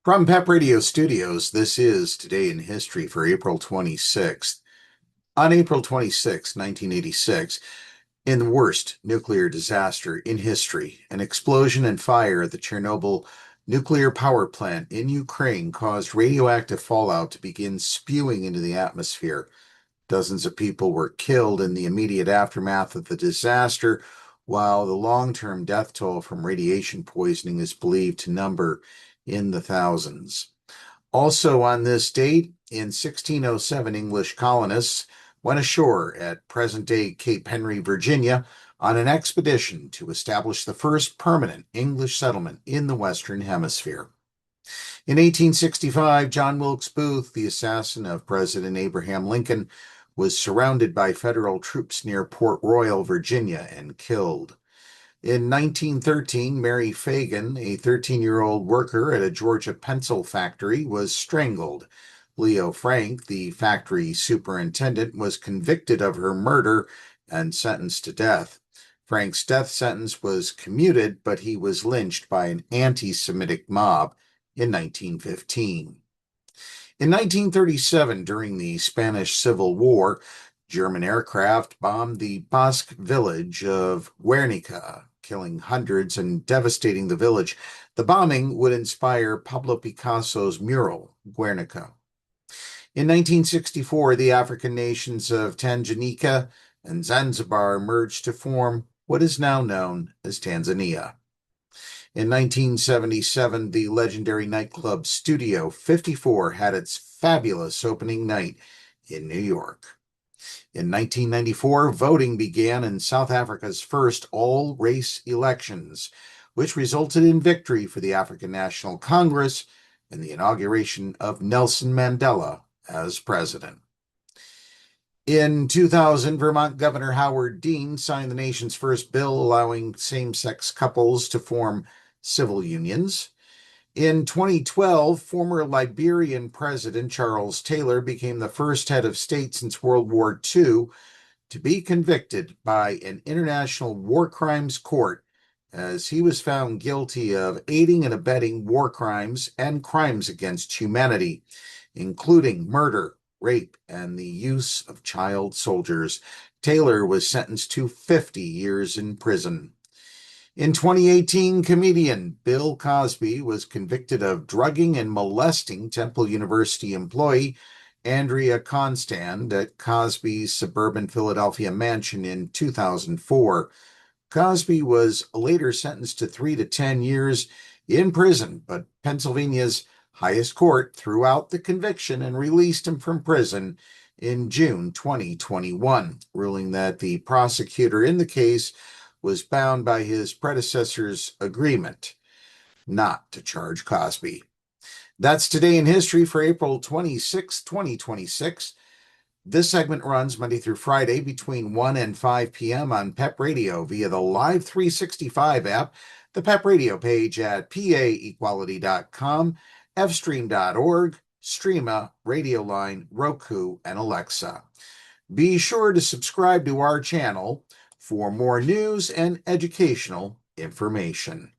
From PEP Radio Studios, this is Today in History for April 26th. On April 26, 1986, in the worst nuclear disaster in history, an explosion and fire at the Chernobyl nuclear power plant in Ukraine caused radioactive fallout to begin spewing into the atmosphere. Dozens of people were killed in the immediate aftermath of the disaster, while the long-term death toll from radiation poisoning is believed to number in the thousands. Also on this date, in 1607, English colonists went ashore at present-day Cape Henry, Virginia, on an expedition to establish the first permanent English settlement in the Western Hemisphere. In 1865, John Wilkes Booth, the assassin of President Abraham Lincoln, was surrounded by federal troops near Port Royal, Virginia, and killed. In 1913, Mary Phagan, a 13-year-old worker at a Georgia pencil factory, was strangled. Leo Frank, the factory superintendent, was convicted of her murder and sentenced to death. Frank's death sentence was commuted, but he was lynched by an antisemitic mob in 1915. In 1937, during the Spanish Civil War, German aircraft bombed the Basque village of Guernica, killing hundreds and devastating the village. The bombing would inspire Pablo Picasso's mural, Guernica. In 1964, the African nations of Tanganyika and Zanzibar merged to form what is now known as Tanzania. In 1977, the legendary nightclub Studio 54 had its fabulous opening night in New York. In 1994, voting began in South Africa's first all-race elections, which resulted in victory for the African National Congress and the inauguration of Nelson Mandela as president. In 2000, Vermont Governor Howard Dean signed the nation's first bill allowing same-sex couples to form civil unions. In 2012, former Liberian President Charles Taylor became the first head of state since World War II to be convicted by an international war crimes court, as he was found guilty of aiding and abetting war crimes and crimes against humanity, including murder, rape, and the use of child soldiers. Taylor was sentenced to 50 years in prison. In 2018, comedian Bill Cosby was convicted of drugging and molesting Temple University employee Andrea Constand at Cosby's suburban Philadelphia mansion in 2004. Cosby was later sentenced to 3 to 10 years in prison, but Pennsylvania's highest court threw out the conviction and released him from prison in June 2021, ruling that the prosecutor in the case was bound by his predecessor's agreement not to charge Cosby. That's Today in History for April 26, 2026. This segment runs Monday through Friday between 1 and 5 p.m. on PEP Radio via the Live 365 app, the PEP Radio page at paequality.com, fstream.org, Streama, Radioline, Roku, and Alexa. Be sure to subscribe to our channel for more news and educational information.